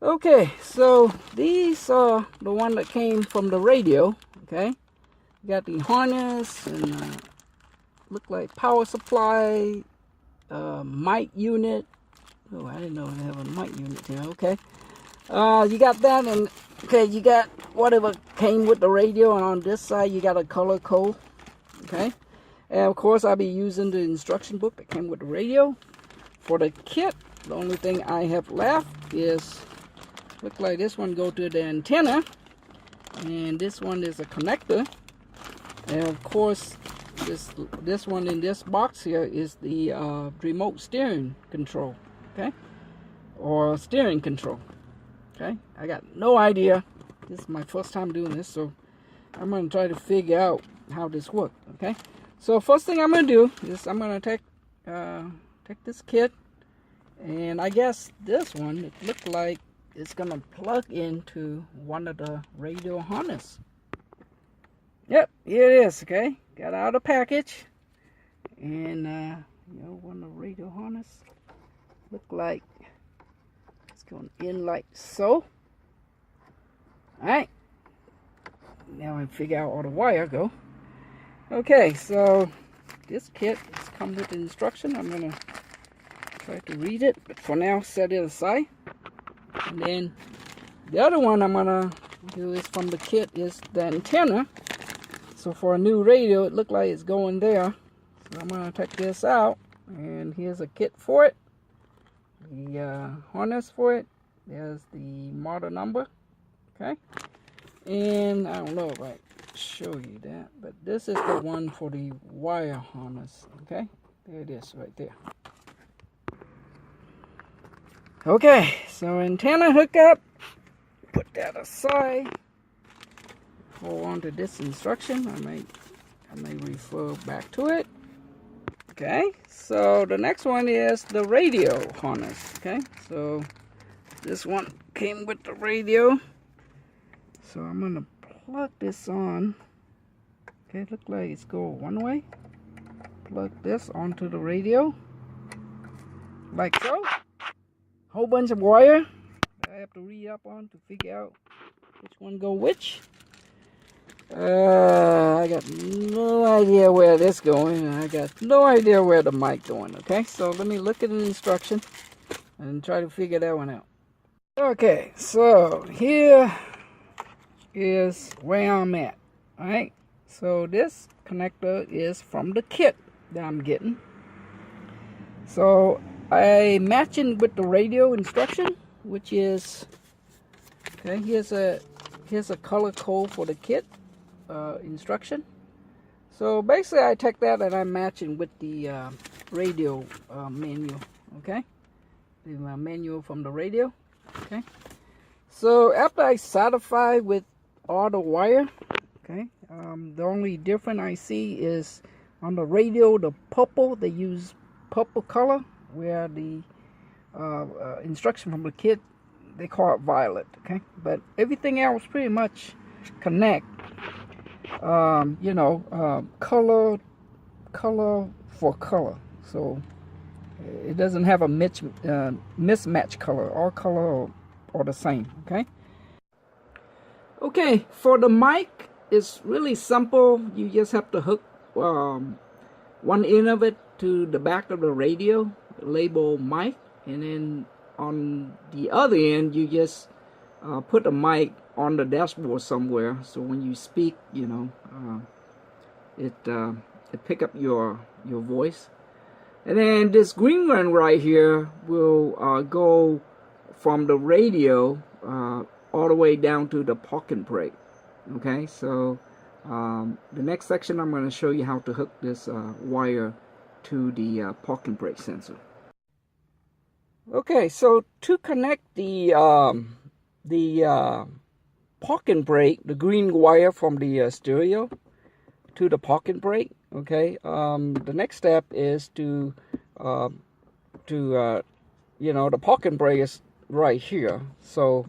Okay, so these are the one that came from the radio. Okay, you got the harness and look like power supply, mic unit. Oh, I didn't know they have a mic unit here. Okay, you got that, and okay, you got whatever came with the radio, and on this side you got a color code. Okay, and of course I'll be using the instruction book that came with the radio. For the kit, the only thing I have left is, look like this one go to the antenna, and this one is a connector, and of course this one in this box here is the remote steering control, okay, or steering control. Okay, I got no idea. This is my first time doing this, so I'm going to try to figure out how this works. Okay, so first thing I'm going to do is I'm going to take this kit, and I guess this one, it looked like it's going to plug into one of the radio harness. Yep, here it is. Okay, got out of the package, and you know, one of the radio harness look like it's going in like so. Alright, now I figure out all the wire go. Okay, so this kit has come with the instruction. I'm gonna try to read it, but for now set it aside. And then the other one I'm gonna do is from the kit is the antenna. So for a new radio, it looked like it's going there. So I'm gonna take this out, and here's a kit for it, the harness for it. There's the model number. Okay, and I don't know if I show you that, but this is the one for the wire harness. Okay, there it is right there. Okay, so antenna hookup, put that aside. Hold on to this instruction. I may refer back to it. Okay, so the next one is the radio harness. Okay, so this one came with the radio. So I'm gonna plug this on. Okay, look like it's going one way. Plug this onto the radio, like so. Whole bunch of wire I have to read up on to figure out which one go which. I got no idea where this going, and I got no idea where the mic going. Okay, so let me look at the instruction and try to figure that one out. Okay, so here is where I'm at. Alright, so this connector is from the kit that I'm getting. So I matching with the radio instruction, which is, okay, here's a color code for the kit instruction. So basically I take that and I'm matching with the radio manual. Okay, the manual from the radio. Okay, so after I satisfy with all the wire, okay, the only difference I see is on the radio, the purple, they use purple color, where the instruction from the kit, they call it violet. Okay, but everything else pretty much connect. You know, color for color, so it doesn't have a mismatch color. All color are the same. Okay. Okay, for the mic, it's really simple. You just have to hook one end of it to the back of the radio, label mic, and then on the other end you just put the mic on the dashboard somewhere, so when you speak, you know, it pick up your voice. And then this green one right here will go from the radio all the way down to the parking brake. Okay, so the next section I'm going to show you how to hook this wire to the parking brake sensor. Okay, so to connect the parking brake, the green wire from the stereo to the parking brake, okay, the next step is to you know, the parking brake is right here, so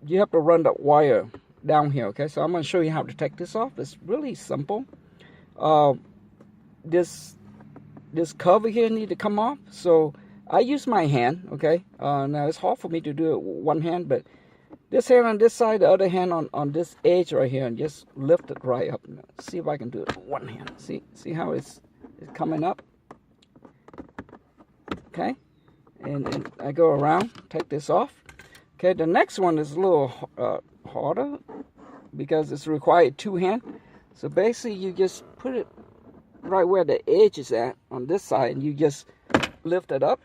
you have to run that wire down here. Okay, so I'm going to show you how to take this off. It's really simple. This cover here need to come off, so I use my hand, okay? Now it's hard for me to do it with one hand, but this hand on this side, the other hand on this edge right here, and just lift it right up. Now, see if I can do it with one hand. See how it's coming up? Okay, and I go around, take this off. Okay, the next one is a little harder because it's required two hand. So basically you just put it right where the edge is at on this side, and you just lift it up,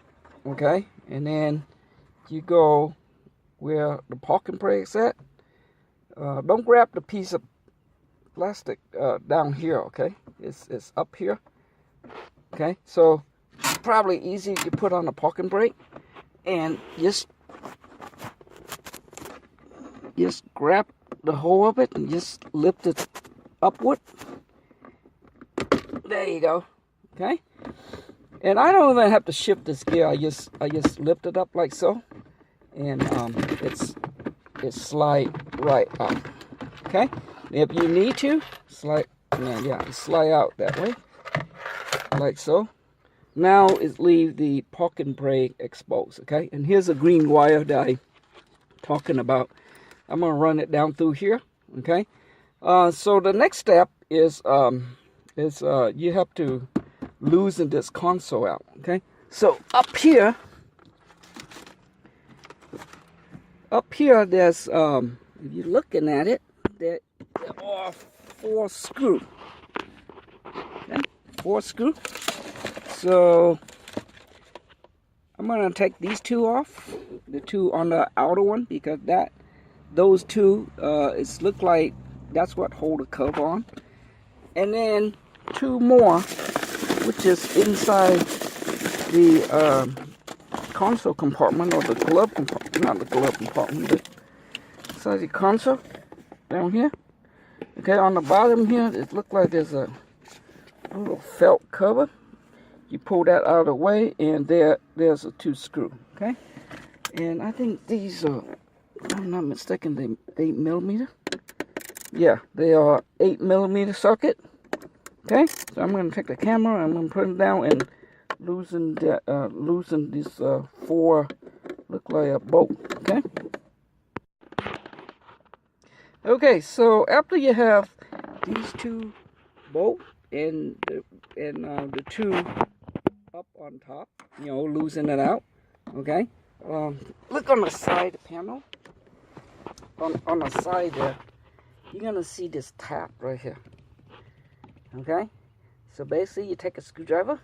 okay? And then you go where the parking brake is at. Don't grab the piece of plastic down here, okay? It's up here, okay? So it's probably easy to put on the parking brake and just grab the whole of it and just lift it upward. There you go. Okay, and I don't even have to shift this gear. I just lift it up like so, and it slide right up. Okay, if you need to slide, slide out that way, like so. Now it leave the parking brake exposed. Okay, and here's a green wire that I'm talking about. I'm gonna run it down through here. Okay, so the next step is you have to loosen this console out. Okay, so up here there's if you're looking at it, there are 4 screws. Okay, 4 screws. So I'm gonna take these 2 off, the 2 on the outer one, because those 2 it's look like that's what hold the cover on, and then 2 more, which is inside the console compartment, or the glove compartment, not the glove compartment, but inside the console down here. Okay, on the bottom here, it looks like there's a little felt cover. You pull that out of the way, and there's a 2 screw. Okay, and I think these are, if I'm not mistaken, they 8mm. Yeah, they are 8mm socket. Okay, so I'm going to take the camera, I'm going to put it down and loosen this 4, look like a bolt. Okay. Okay, so after you have these 2 bolts and the 2 up on top, loosen it out. Okay. Look on the side panel. On the side there, you're gonna see this tab right here. Okay, so basically you take a screwdriver,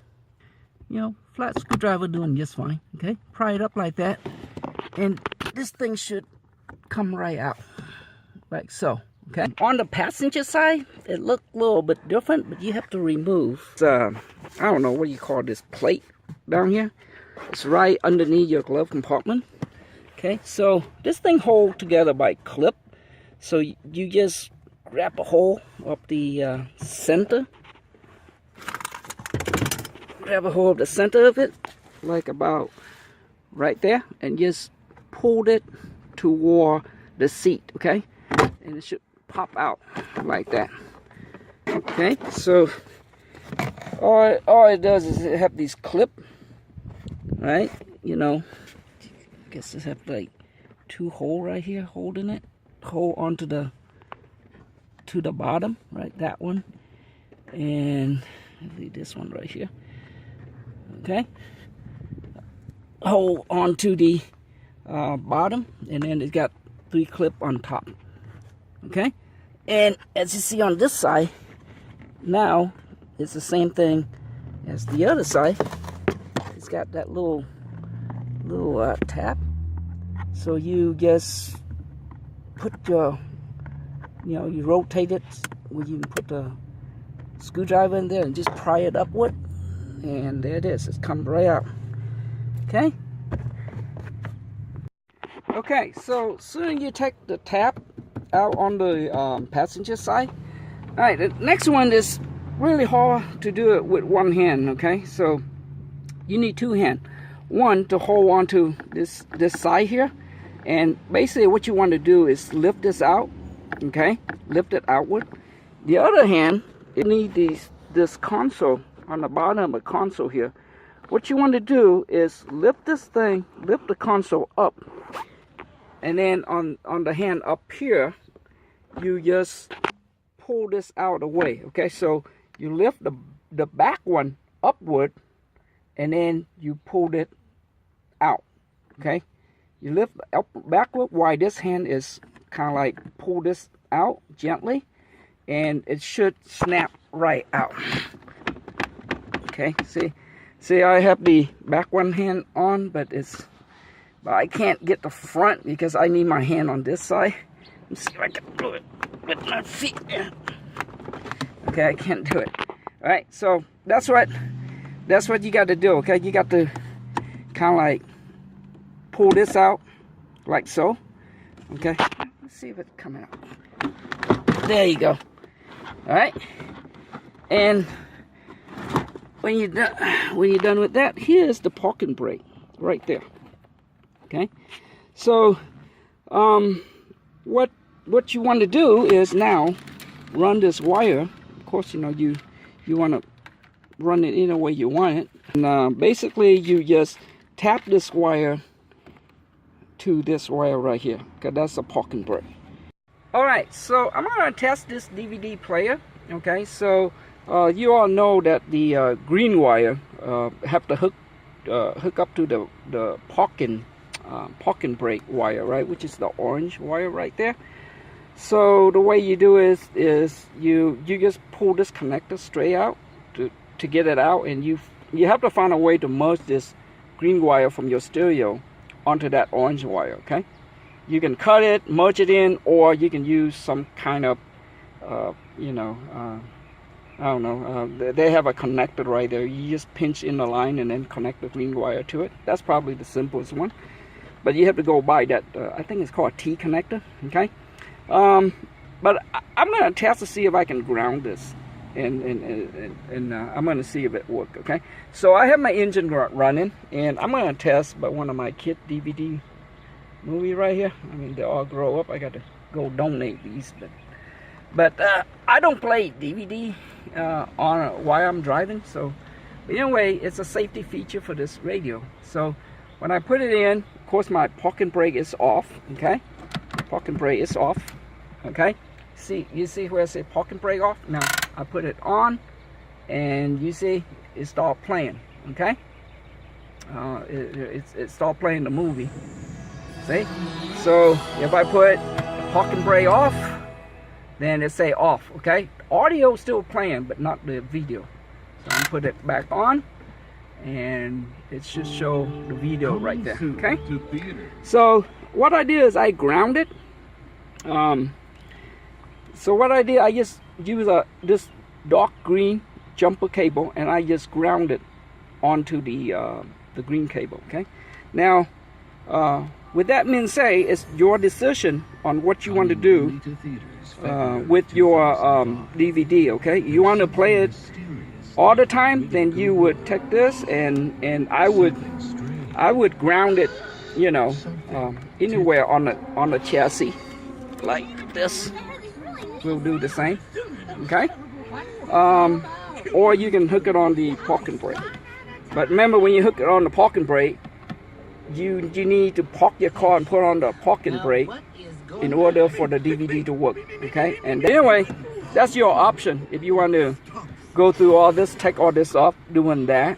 flat screwdriver doing just fine. Okay, pry it up like that, and this thing should come right out, like so. Okay, on the passenger side, it looked a little bit different, but you have to remove, I don't know what you call this plate down here. It's right underneath your glove compartment. Okay, so this thing holds together by clip. So you just grab a hole up the center. Grab a hold of the center of it, like about right there, and just pull it toward the seat. Okay, and it should pop out like that. Okay, so all it does is it have these clip, right? I guess it have like 2 holes right here holding it. Hole onto the bottom, right? That one, and this one right here. Okay, hole onto the bottom, and then it's got 3 clip on top. Okay, and as you see on this side, now it's the same thing as the other side. It's got that little tab, so you just put your, you rotate it where you can put the screwdriver in there and just pry it upward, and there it is. It's come right out. Okay. Okay, so soon you take the tab out on the passenger side. All right, the next one is really hard to do it with one hand. Okay, so you need 2 hands. One to hold onto this side here, and basically what you want to do is lift this out. Okay, lift it outward. The other hand, you need this console on the bottom of the console here, what you want to do is lift the console up, and then on the hand up here, you just pull this out of the way. Okay, so you lift the back one upward, and then you pull it out. Okay, you lift up backward while this hand is kind of like pull this out gently, and it should snap right out. Okay, see I have the back one hand on, but I can't get the front because I need my hand on this side. Let's see if I can do it with my feet. Okay, I can't do it. All right, so that's what you got to do. Okay, you got to kind of like pull this out like so. Okay, let's see if it's coming out. There you go. All right, and when you're done with that, here's the parking brake right there. Okay, so what you want to do is now run this wire. Of course, you know you want to run it any way you want it, and basically you just tap this wire to this wire right here, because that's a parking brake. All right, so I'm going to test this DVD player. Okay, so you all know that the green wire have to hook up to the parking brake wire, right, which is the orange wire right there. So the way you do is you just pull this connector straight out to get it out, and you have to find a way to merge this green wire from your stereo onto that orange wire. Okay, you can cut it, merge it in, or you can use some kind of I don't know, they have a connector right there. You just pinch in the line and then connect the green wire to it. That's probably the simplest one, but you have to go by that I think it's called a T connector. Okay, but I'm going to test to see if I can ground this, and I'm going to see if it works. Okay, so I have my engine running, and I'm going to test by one of my kid DVD movie right here. I mean, they all grow up. I got to go donate these, but I don't play DVD on while I'm driving. So but anyway, it's a safety feature for this radio. So when I put it in, of course my parking brake is off. Okay, parking brake is off. Okay, you see where I say parking brake off? Now I put it on, and you see it start playing. Okay, it start playing the movie. See? So if I put the parking brake off, then it say off. Okay, audio still playing, but not the video. So I'm put it back on, and it should show the video right there. Okay, so what I did is I grounded. So what I did, I just use this dark green jumper cable, and I just grounded onto the green cable. Okay, now with that being said, it's your decision on what you want to do with your DVD. Okay, you want to play it all the time, then you would take this, and I would ground it, you know, anywhere on the chassis like this. We'll do the same. Okay, or you can hook it on the parking brake. But remember, when you hook it on the parking brake, you need to park your car and put on the parking brake in order for the DVD to work. Okay, and anyway, that's your option if you want to go through all this, take all this off doing that,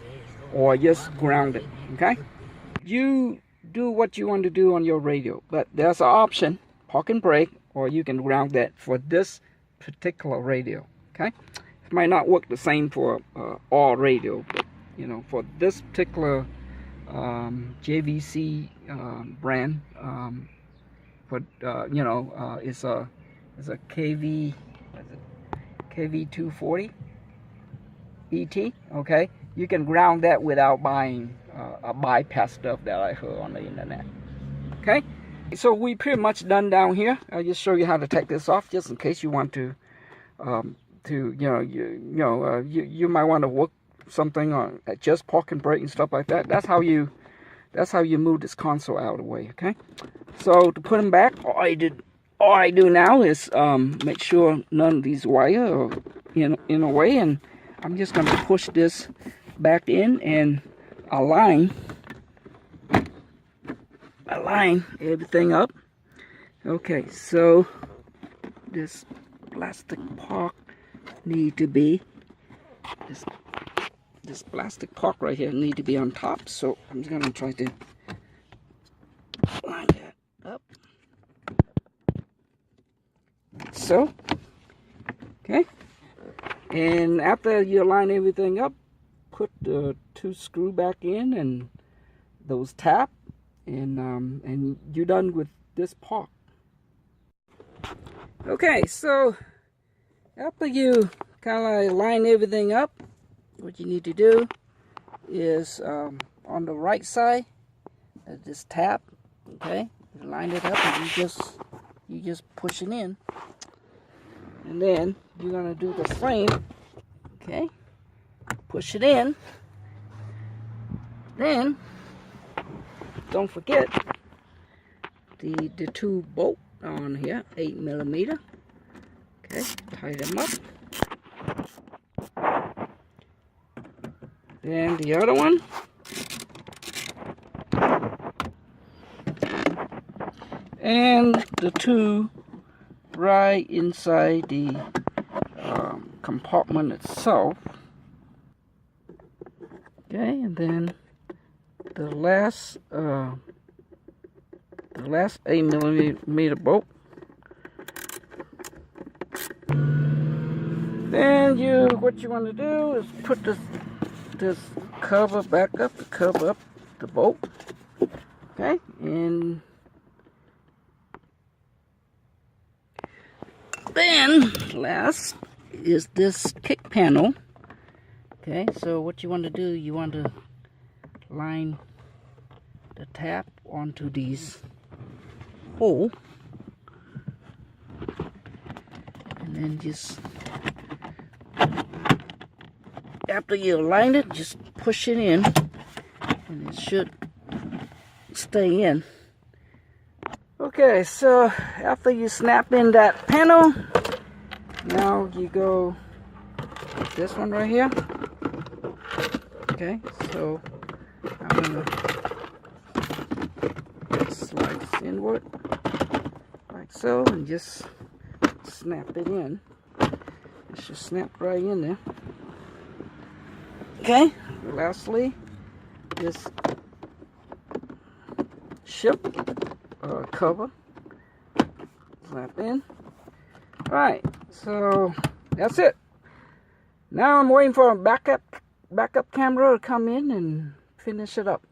or just ground it. Okay, you do what you want to do on your radio, but there's an option, parking brake, or you can ground that for this particular radio. Okay, it might not work the same for all radio, but you know, for this particular JVC brand, you know, it's a KW-V240BT. Okay, you can ground that without buying a bypass stuff that I heard on the internet. Okay, so we pretty much done down here. I'll just show you how to take this off, just in case you want to you might want to work something on just parking brake and stuff like that. That's how you move this console out of the way. Okay, so to put them back, all I do now is make sure none of these wires are in a way, and I'm just going to push this back in, and align everything up. Okay, so this plastic part need to be this plastic part right here need to be on top. So I'm just gonna try to line that up. So, okay, and after you line everything up, put the 2 screw back in and those tap, and you're done with this part. Okay, so after you kind of line everything up, what you need to do is on the right side, this tap, okay, you line it up and you just push it in, and then you're gonna do the same. Okay, push it in. Then don't forget the 2 bolts on here, 8mm. Okay, tie them up. Then the other one. And the 2 right inside the compartment itself. Okay, and then the last 8mm bolt. Then what you want to do is put this cover back up to cover up the bolt. Okay, and then last is this kick panel. Okay, so what you want to do, you want to line the tap onto these hole, and then just after you line it, just push it in, and it should stay in. Okay, so after you snap in that panel, now you go with this one right here. Okay, so I'm gonna slide this inward like so, and just snap it in. It should snap right in there. Okay, lastly, this ship cover, snap in. Alright, so that's it. Now I'm waiting for a backup camera to come in and finish it up.